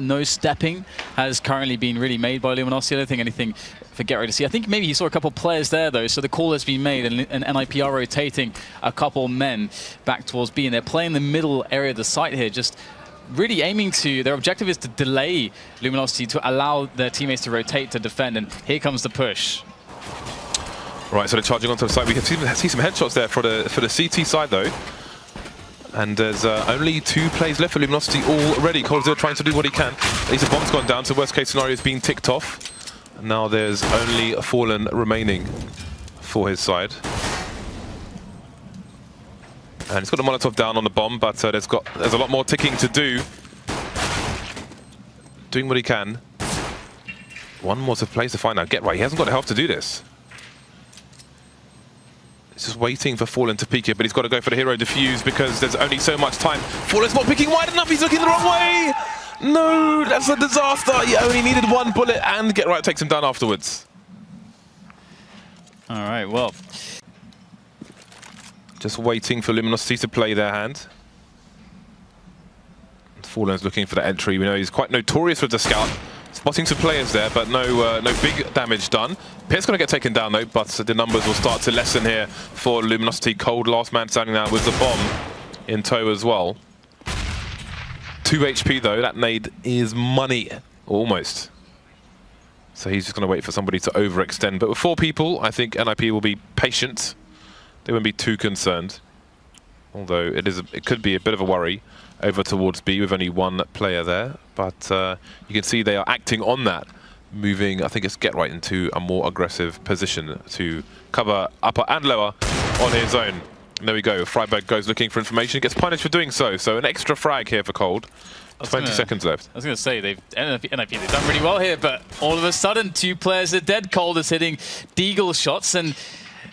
No stepping has currently been really made by Luminosity. I don't think anything for Get Ready to See. I think maybe you saw a couple of players there though, so the call has been made and NiP are rotating a couple men back towards B, and they're playing the middle area of the site here, just really aiming to, their objective is to delay Luminosity to allow their teammates to rotate to defend, and here comes the push. Right, so they're charging onto the site. We can see some headshots there for the CT side though. And there's only 2 plays left for Luminosity already. cold0 trying to do what he can. At least a bomb's gone down, so worst case scenario is being ticked off. And now there's only a Fallen remaining for his side. And he's got a Molotov down on the bomb, but there's a lot more ticking to do. Doing what he can. One more place to find out. Get right, he hasn't got the health to do this. He's just waiting for Fallen to peek it, but he's got to go for the hero defuse because there's only so much time. Fallen's not picking wide enough, he's looking the wrong way! No, that's a disaster! He only needed 1 bullet and Get Right takes him down afterwards. Alright, well. Just waiting for Luminosity to play their hand. Fallen's looking for the entry. We know he's quite notorious with the scout. Spotting some players there, but no big damage done. Pier's going to get taken down though, but the numbers will start to lessen here for Luminosity. Cold, last man standing now with the bomb in tow as well. 2 HP though, that nade is money, almost. So he's just going to wait for somebody to overextend. But with 4 people, I think NiP will be patient. They won't be too concerned. Although it could be a bit of a worry over towards B with only 1 player there. But you can see they are acting on that, moving, I think it's Get Right into a more aggressive position to cover upper and lower on his own. And there we go, Freiberg goes looking for information, gets punished for doing so. So an extra frag here for Cold. 20 seconds left. I was going to say, NiP, they've done really well here, but all of a sudden 2 players are dead. Cold is hitting deagle shots, and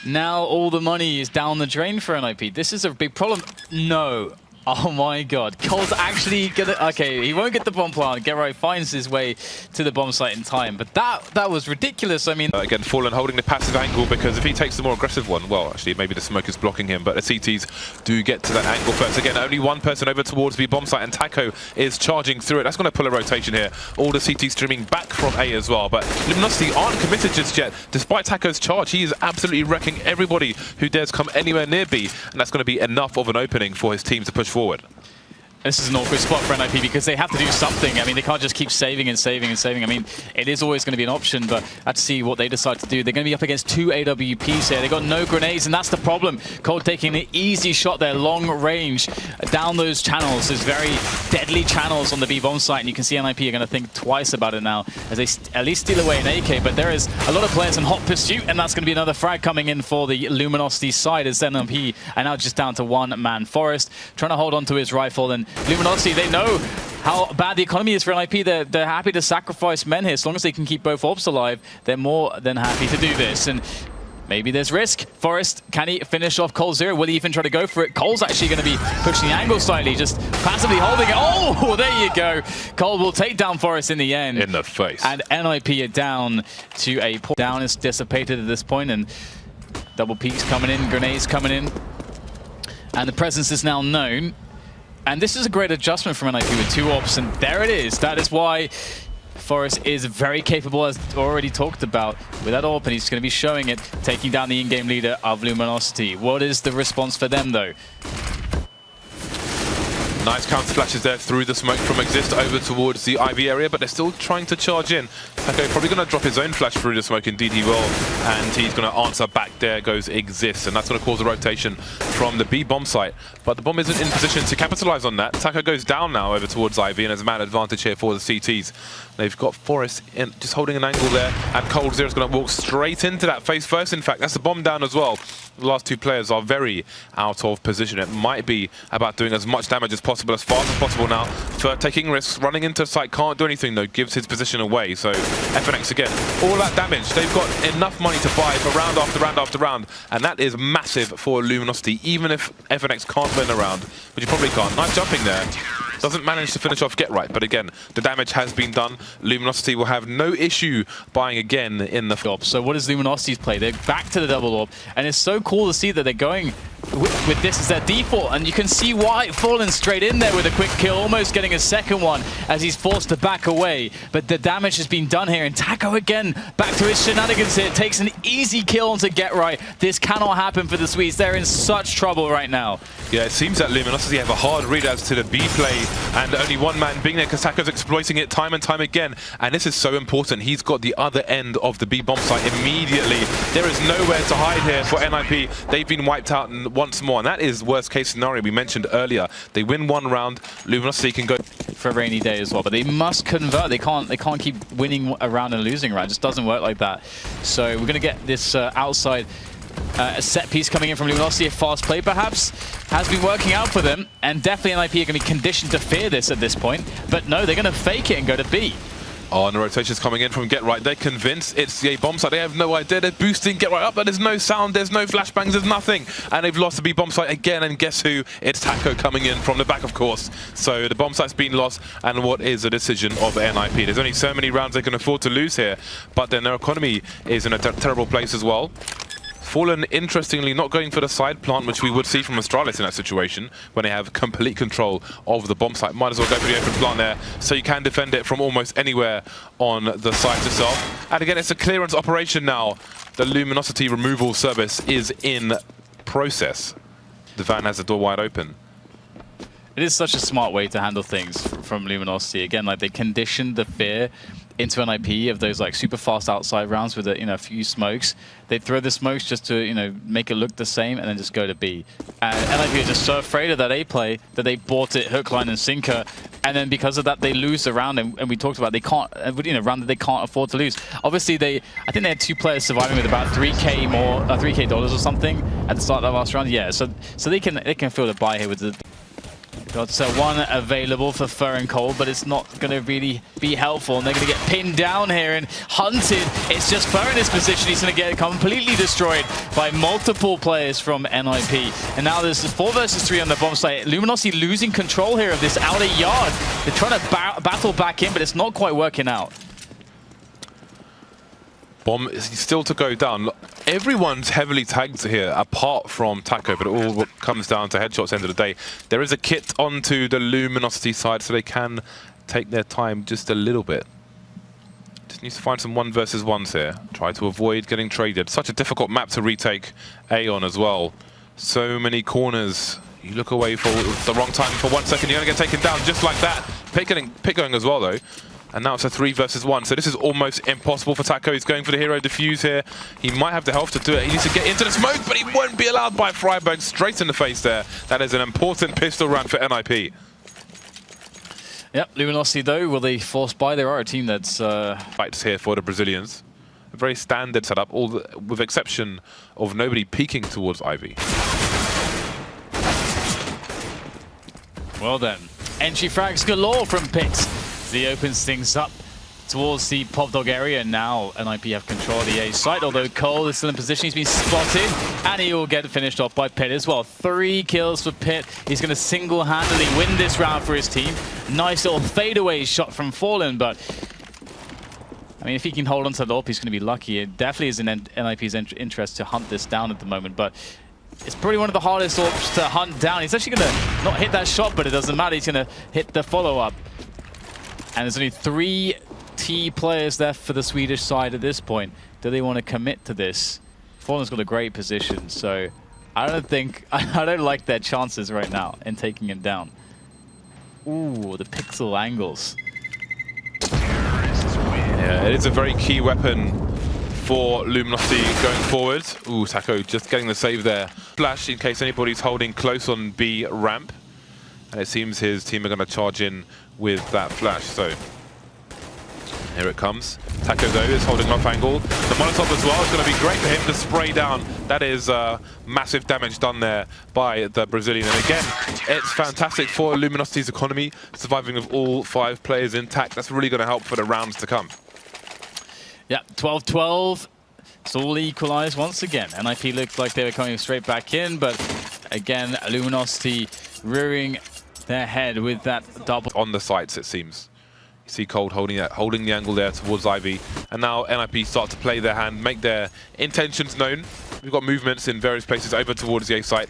now all the money is down the drain for NiP. This is a big problem. No. Oh my god. Cold's actually gonna... Okay, he won't get the bomb plant. Get Right finds his way to the bomb site in time. But that was ridiculous. I mean... Again, Fallen holding the passive angle, because if he takes the more aggressive one, well, actually, maybe the smoke is blocking him, but the CTs do get to that angle first. Again, only 1 person over towards the bomb site, and Taco is charging through it. That's going to pull a rotation here. All the CTs streaming back from A as well. But Luminosity aren't committed just yet. Despite Taco's charge, he is absolutely wrecking everybody who dares come anywhere near B, and that's going to be enough of an opening for his team to push forward. This is an awkward spot for NiP because they have to do something. I mean, they can't just keep saving and saving and saving. I mean, it is always going to be an option, but let's see what they decide to do. They're going to be up against 2 AWPs here. They've got no grenades, and that's the problem. Cold taking an easy shot there, long range, down those channels. There's very deadly channels on the B bomb site, and you can see NiP are going to think twice about it now as they at least steal away an AK, but there is a lot of players in hot pursuit, and that's going to be another frag coming in for the Luminosity side as NiP are now just down to 1-man. Forest trying to hold on to his rifle, and Luminosity, they know how bad the economy is for NiP. They're happy to sacrifice men here. As long as they can keep both orbs alive, they're more than happy to do this. And maybe there's risk. Forest, can he finish off cold0? Will he even try to go for it? Cole's actually going to be pushing the angle slightly, just passively holding it. Oh, there you go. Cole will take down Forest in the end. In the face. And NiP are down to a point. Down is dissipated at this point, and double peaks coming in, grenades coming in. And the presence is now known. And this is a great adjustment from NiP with 2 ops, and there it is. That is why Forest is very capable, as already talked about, with that AWP, and he's going to be showing it, taking down the in-game leader of Luminosity. What is the response for them, though? Nice counter flashes there through the smoke from Exist over towards the Ivy area, but they're still trying to charge in. Taco probably going to drop his own flash through the smoke, indeed he will, and he's going to answer back. There goes Exist, and that's going to cause a rotation from the B bomb site. But the bomb isn't in position to capitalize on that. Taco goes down now over towards Ivy, and there's a man advantage here for the CTs. They've got Forest in, just holding an angle there, and cold0 is going to walk straight into that face first. In fact, that's the bomb down as well. The last 2 players are very out of position. It might be about doing as much damage as possible, as fast as possible now. For taking risks, running into a site, can't do anything though, gives his position away. So FNX again, all that damage. They've got enough money to buy for round after round after round, and that is massive for Luminosity, even if FNX can't win a round, which you probably can't. Nice jumping there. Doesn't manage to finish off Get Right, but again, the damage has been done. Luminosity will have no issue buying again in the... So what does Luminosity's play? They're back to the double orb, and it's so cool to see that they're going with this as their default, and you can see why. Fallen straight in there with a quick kill, almost getting a second one as he's forced to back away. But the damage has been done here, and Taco again back to his shenanigans here. Takes an easy kill onto Get Right. This cannot happen for the Swedes. They're in such trouble right now. Yeah, it seems that Luminosity have a hard read as to the B play, and only one man being there because Taco's exploiting it time and time again. And this is so important. He's got the other end of the B bomb site immediately. There is nowhere to hide here for NiP. They've been wiped out once more, and that is worst case scenario we mentioned earlier. They win one round, Luminosity can go for a rainy day as well, but they must convert. They can't keep winning a round and losing a round. It just doesn't work like that. So we're gonna get this outside set piece coming in from Luminosity. A fast play perhaps has been working out for them, and definitely NiP are going to be conditioned to fear this at this point. But no, they're going to fake it and go to B. Oh, and the rotation's coming in from Get Right. They're convinced it's the A bomb site. They have no idea. They're boosting Get Right up, but there's no sound, there's no flashbangs, there's nothing. And they've lost the B bomb site again, and guess who? It's Taco coming in from the back, of course. So the bomb site's been lost, and what is a decision of NiP? There's only so many rounds they can afford to lose here, but then their economy is in a terrible place as well. Fallen, interestingly, not going for the side plant, which we would see from Astralis in that situation, when they have complete control of the bomb site. Might as well go for the open plant there, so you can defend it from almost anywhere on the site itself. And again, it's a clearance operation now. The Luminosity removal service is in process. The van has the door wide open. It is such a smart way to handle things from Luminosity. Again, like they conditioned the fear into NiP of those like super fast outside rounds with a few smokes. They throw the smokes just to make it look the same, and then just go to B. And NiP are just so afraid of that A play that they bought it hook, line, and sinker. And then because of that, they lose the round. And we talked about they can't round that they can't afford to lose. Obviously, I think they had 2 players surviving with about $3K more, $3K or something at the start of that last round. Yeah, so they can afford to buy here with the. Got one available for Fur and Cold, but it's not going to really be helpful, and they're going to get pinned down here and hunted. It's just Fur in this position. He's going to get completely destroyed by multiple players from NiP. And now there's 4 versus 3 on the bomb site. Luminosity losing control here of this outer yard. They're trying to battle back in, but it's not quite working out. Bomb is still to go down. Everyone's heavily tagged here, apart from Taco, but it all comes down to headshots end of the day. There is a kit onto the Luminosity side, so they can take their time just a little bit. Just needs to find some 1 versus 1s here. Try to avoid getting traded. Such a difficult map to retake A on as well. So many corners. You look away for the wrong time for 1 second, you're going to get taken down just like that. Pick going as well, though. And now it's a 3 versus 1, so this is almost impossible for Taco. He's going for the hero defuse here. He might have the health to do it. He needs to get into the smoke, but he won't be allowed by Freiburg. Straight in the face there. That is an important pistol round for NiP. Yep, Luminosity though, will they force buy? There are a team that's... Fights here for the Brazilians. A very standard setup, with exception of nobody peeking towards Ivy. Well then, entry frags galore from Pix. He opens things up towards the Pop Dog area. Now NiP have control of the A site, although Cole is still in position. He's been spotted, and he will get finished off by Pitt as well. 3 kills for Pitt. He's going to single-handedly win this round for his team. Nice little fadeaway shot from Fallen, but I mean, if he can hold on to the AWP, he's going to be lucky. It definitely is in NiP's interest to hunt this down at the moment, but it's probably one of the hardest AWPs to hunt down. He's actually going to not hit that shot, but it doesn't matter. He's going to hit the follow-up. And there's only 3 T players left for the Swedish side at this point. Do they want to commit to this? Fallen's got a great position, so I don't like their chances right now in taking him down. Ooh, the pixel angles. Yeah, it is a very key weapon for Luminosity going forward. Ooh, Taco just getting the save there. Flash in case anybody's holding close on B ramp. And it seems his team are going to charge in with that flash, so here it comes. Taco, though, is holding off angle. The Molotov as well is going to be great for him to spray down. That is massive damage done there by the Brazilian. And again, it's fantastic for Luminosity's economy, surviving with all 5 players intact. That's really going to help for the rounds to come. Yeah, 12-12. It's all equalized once again. NiP looked like they were coming straight back in, but again, Luminosity rearing their head with that double. On the sights, it seems. You see Cold holding the angle there towards Ivy. And now NiP start to play their hand, make their intentions known. we've got movements in various places over towards the A site.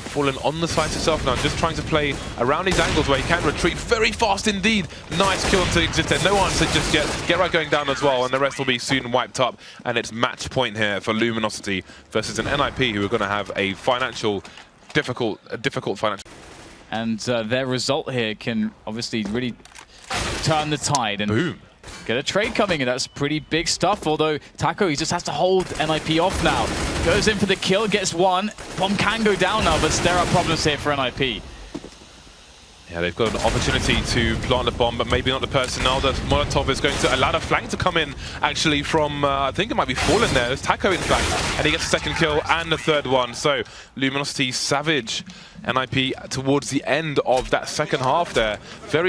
Fallen on the site itself now, just trying to play around these angles where he can retreat very fast indeed. Nice kill to exist there. No answer just yet. Get right going down as well, and the rest will be soon wiped up. And it's match point here for Luminosity versus an NiP who are going to have a difficult financial. And their result here can obviously really turn the tide and boom. Get a trade coming, and that's pretty big stuff. Although Taco, he just has to hold NiP off now. Goes in for the kill, gets one. Bomb can go down now, but there are problems here for NiP. Yeah, they've got an opportunity to plant the bomb, but maybe not the personnel. That Molotov is going to allow the flank to come in, actually, from, I think it might be Fallen there. There's Taco in flank, and he gets a second kill and the third one. So, Luminosity savage NiP towards the end of that second half there. Very